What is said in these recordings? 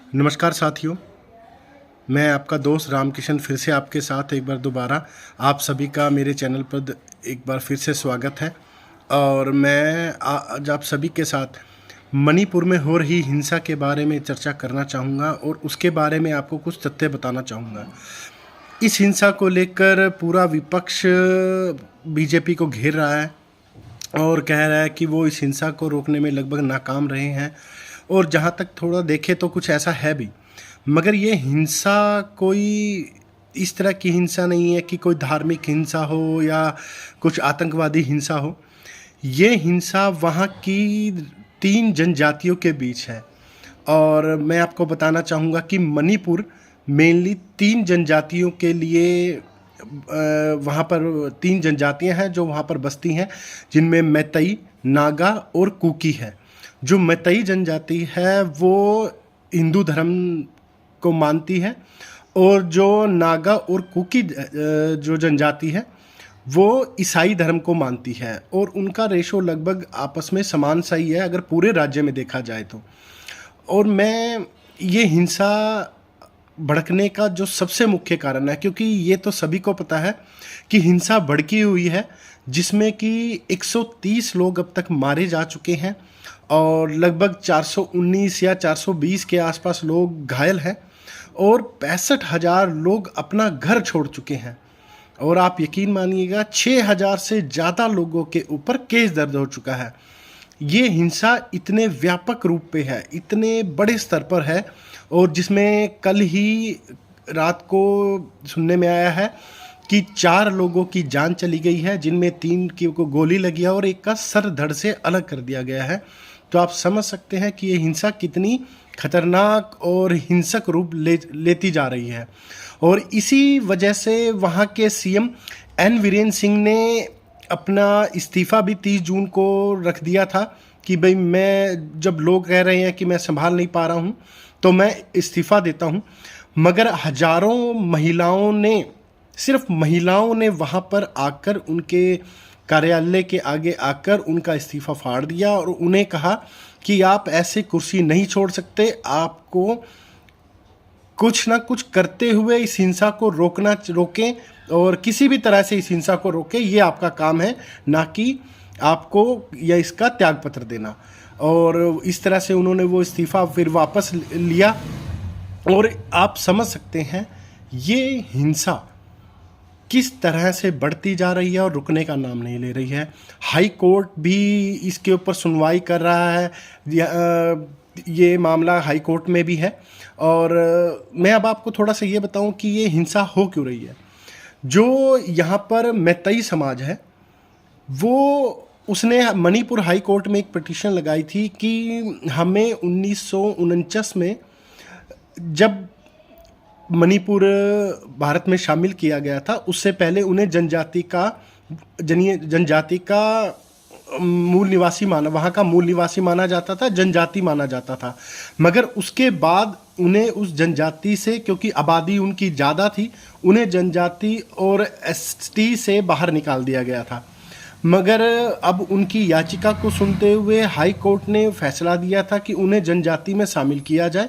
नमस्कार साथियों, मैं आपका दोस्त रामकिशन फिर से आपके साथ एक बार दोबारा आप सभी का मेरे चैनल पर एक बार फिर से स्वागत है। और मैं आज आप सभी के साथ मणिपुर में हो रही हिंसा के बारे में चर्चा करना चाहूँगा और उसके बारे में आपको कुछ तथ्य बताना चाहूँगा। इस हिंसा को लेकर पूरा विपक्ष बीजेपी को घेर रहा है और कह रहा है कि वो इस हिंसा को रोकने में लगभग नाकाम रहे हैं, और जहाँ तक थोड़ा देखे तो कुछ ऐसा है भी। मगर ये हिंसा कोई इस तरह की हिंसा नहीं है कि कोई धार्मिक हिंसा हो या कुछ आतंकवादी हिंसा हो। ये हिंसा वहाँ की 3 जनजातियों के बीच है। और मैं आपको बताना चाहूँगा कि मणिपुर मेनली 3 जनजातियों के लिए वहाँ पर 3 जनजातियाँ हैं जो वहाँ पर बसती हैं, जिनमें मैतई, नागा और कुकी है। जो मैतई जनजाति है वो हिंदू धर्म को मानती है, और जो नागा और कुकी जो जनजाति है वो ईसाई धर्म को मानती है, और उनका रेशो लगभग आपस में समान सा ही है अगर पूरे राज्य में देखा जाए तो। और मैं ये हिंसा भड़कने का जो सबसे मुख्य कारण है, क्योंकि ये तो सभी को पता है कि हिंसा भड़की हुई है, जिसमें कि 130 लोग अब तक मारे जा चुके हैं और लगभग 419 या 420 के आसपास लोग घायल हैं, और 65,000 लोग अपना घर छोड़ चुके हैं। और आप यकीन मानिएगा 6,000 से ज़्यादा लोगों के ऊपर केस दर्ज हो चुका है। ये हिंसा इतने व्यापक रूप पे है, इतने बड़े स्तर पर है, और जिसमें कल ही रात को सुनने में आया है कि 4 लोगों की जान चली गई है, जिनमें 3 की को गोली लगी है और एक का सर धड़ से अलग कर दिया गया है। तो आप समझ सकते हैं कि ये हिंसा कितनी खतरनाक और हिंसक रूप लेती जा रही है। और इसी वजह से वहाँ के सीएम एन वीरेन सिंह ने अपना इस्तीफ़ा भी 30 जून को रख दिया था कि भाई मैं, जब लोग कह रहे हैं कि मैं संभाल नहीं पा रहा हूँ तो मैं इस्तीफ़ा देता हूँ। मगर हजारों महिलाओं ने, सिर्फ महिलाओं ने वहाँ पर आकर उनके कार्यालय के आगे आकर उनका इस्तीफ़ा फाड़ दिया और उन्हें कहा कि आप ऐसे कुर्सी नहीं छोड़ सकते, आपको कुछ ना कुछ करते हुए इस हिंसा को रोकें, और किसी भी तरह से इस हिंसा को रोकें, ये आपका काम है, ना कि आपको या इसका त्यागपत्र देना। और इस तरह से उन्होंने वो इस्तीफ़ा फिर वापस लिया। और आप समझ सकते हैं ये हिंसा किस तरह से बढ़ती जा रही है और रुकने का नाम नहीं ले रही है। हाई कोर्ट भी इसके ऊपर सुनवाई कर रहा है, ये मामला हाई कोर्ट में भी है। और मैं अब आपको थोड़ा सा ये बताऊं कि ये हिंसा हो क्यों रही है। जो यहाँ पर मैतई समाज है वो, उसने मणिपुर हाई कोर्ट में एक पिटीशन लगाई थी कि हमें 1949 में जब मणिपुर भारत में शामिल किया गया था, उससे पहले उन्हें जनजाति का मूल निवासी माना, वहाँ का मूल निवासी माना जाता था, जनजाति माना जाता था। मगर उसके बाद उन्हें उस जनजाति से, क्योंकि आबादी उनकी ज़्यादा थी, उन्हें जनजाति और एसटी से बाहर निकाल दिया गया था। मगर अब उनकी याचिका को सुनते हुए हाई कोर्ट ने फैसला दिया था कि उन्हें जनजाति में शामिल किया जाए,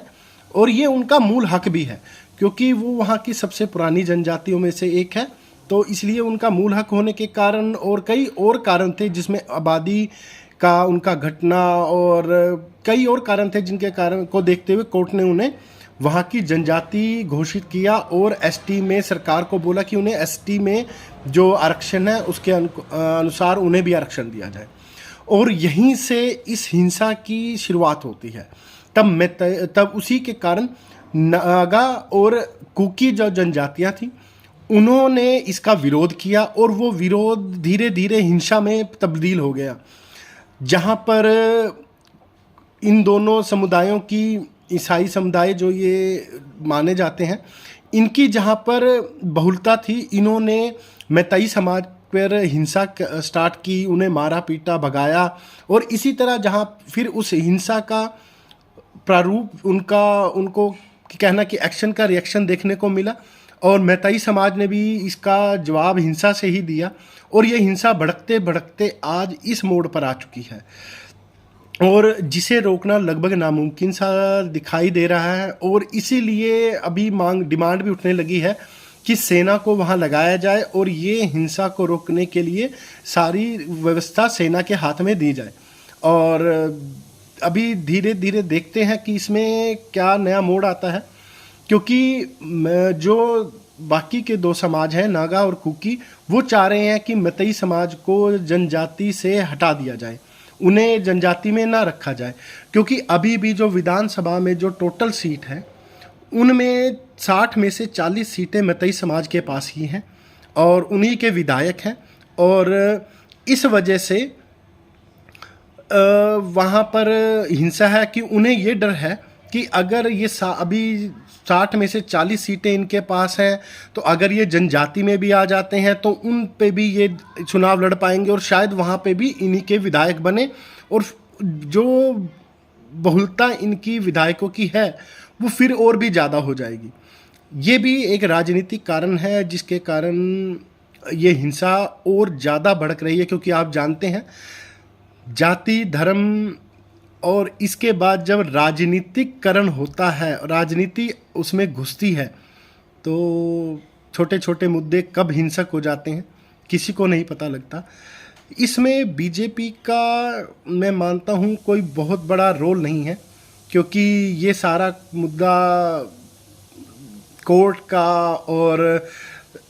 और ये उनका मूल हक भी है, क्योंकि वो वहाँ की सबसे पुरानी जनजातियों में से एक है। तो इसलिए उनका मूल हक होने के कारण और कई और कारण थे, जिसमें आबादी का उनका घटना और कई और कारण थे, जिनके कारण को देखते हुए कोर्ट ने उन्हें वहाँ की जनजाति घोषित किया, और एसटी में सरकार को बोला कि उन्हें एसटी में जो आरक्षण है उसके अनुसार उन्हें भी आरक्षण दिया जाए। और यहीं से इस हिंसा की शुरुआत होती है। तब उसी के कारण नागा और कुकी जो जनजातियाँ थी, उन्होंने इसका विरोध किया, और वो विरोध धीरे धीरे हिंसा में तब्दील हो गया, जहाँ पर इन दोनों समुदायों की, ईसाई समुदाय जो ये माने जाते हैं, इनकी जहाँ पर बहुलता थी, इन्होंने मैतई समाज पर हिंसा स्टार्ट की, उन्हें मारा पीटा भगाया। और इसी तरह जहाँ फिर उस हिंसा का प्रारूप उनको कहना कि एक्शन का रिएक्शन देखने को मिला, और मैतई समाज ने भी इसका जवाब हिंसा से ही दिया, और ये हिंसा भड़कते भड़कते आज इस मोड़ पर आ चुकी है। और जिसे रोकना लगभग नामुमकिन सा दिखाई दे रहा है। और इसीलिए अभी डिमांड भी उठने लगी है कि सेना को वहाँ लगाया जाए और ये हिंसा को रोकने के लिए सारी व्यवस्था सेना के हाथ में दी जाए। और अभी धीरे धीरे देखते हैं कि इसमें क्या नया मोड़ आता है, क्योंकि जो बाकी के दो समाज हैं, नागा और कुकी, वो चाह रहे हैं कि मतई समाज को जनजाति से हटा दिया जाए, उन्हें जनजाति में ना रखा जाए। क्योंकि अभी भी जो विधानसभा में जो टोटल सीट है उनमें 60 में से 40 सीटें मतई समाज के पास ही हैं और उन्हीं के विधायक हैं। और इस वजह से वहाँ पर हिंसा है कि उन्हें ये डर है कि अगर ये अभी 60 में से 40 सीटें इनके पास हैं, तो अगर ये जनजाति में भी आ जाते हैं तो उन पे भी ये चुनाव लड़ पाएंगे और शायद वहाँ पे भी इन्हीं के विधायक बने, और जो बहुलता इनकी विधायकों की है वो फिर और भी ज़्यादा हो जाएगी। ये भी एक राजनीतिक कारण है जिसके कारण ये हिंसा और ज़्यादा भड़क रही है। क्योंकि आप जानते हैं जाति, धर्म और इसके बाद जब राजनीतिकरण होता है, राजनीति उसमें घुसती है, तो छोटे छोटे मुद्दे कब हिंसक हो जाते हैं किसी को नहीं पता लगता। इसमें बीजेपी का मैं मानता हूँ कोई बहुत बड़ा रोल नहीं है, क्योंकि ये सारा मुद्दा कोर्ट का और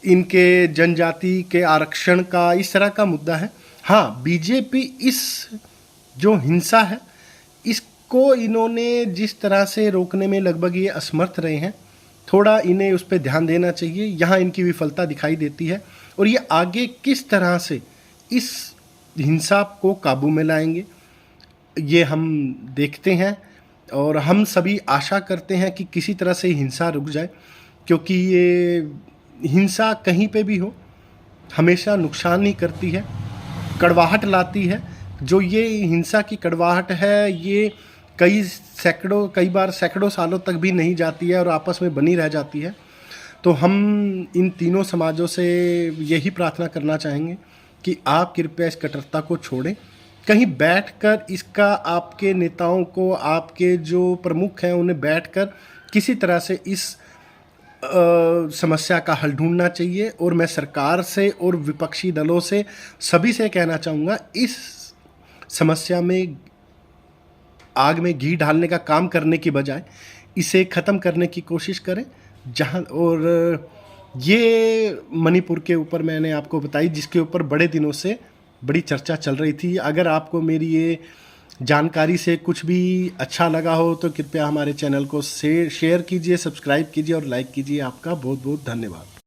इनके जनजाति के आरक्षण का, इस तरह का मुद्दा है। हाँ, बीजेपी इस जो हिंसा है इसको इन्होंने जिस तरह से रोकने में लगभग ये असमर्थ रहे हैं, थोड़ा इन्हें उस पर ध्यान देना चाहिए। यहाँ इनकी विफलता दिखाई देती है और ये आगे किस तरह से इस हिंसा को काबू में लाएंगे ये हम देखते हैं। और हम सभी आशा करते हैं कि किसी तरह से हिंसा रुक जाए, क्योंकि ये हिंसा कहीं पे भी हो हमेशा नुकसान ही करती है, कड़वाहट लाती है। जो ये हिंसा की कड़वाहट है ये कई बार सैकड़ों सालों तक भी नहीं जाती है और आपस में बनी रह जाती है। तो हम इन तीनों समाजों से यही प्रार्थना करना चाहेंगे कि आप कृपया इस कट्टरता को छोड़ें, कहीं बैठकर इसका आपके नेताओं को, आपके जो प्रमुख हैं उन्हें बैठकर किसी तरह से इस समस्या का हल ढूंढना चाहिए। और मैं सरकार से और विपक्षी दलों से सभी से कहना चाहूँगा, इस समस्या में आग में घी डालने का काम करने की बजाय इसे ख़त्म करने की कोशिश करें। जहाँ और ये मणिपुर के ऊपर मैंने आपको बताई, जिसके ऊपर बड़े दिनों से बड़ी चर्चा चल रही थी। अगर आपको मेरी ये जानकारी से कुछ भी अच्छा लगा हो तो कृपया हमारे चैनल को शेयर कीजिए, सब्सक्राइब कीजिए और लाइक कीजिए। आपका बहुत बहुत धन्यवाद।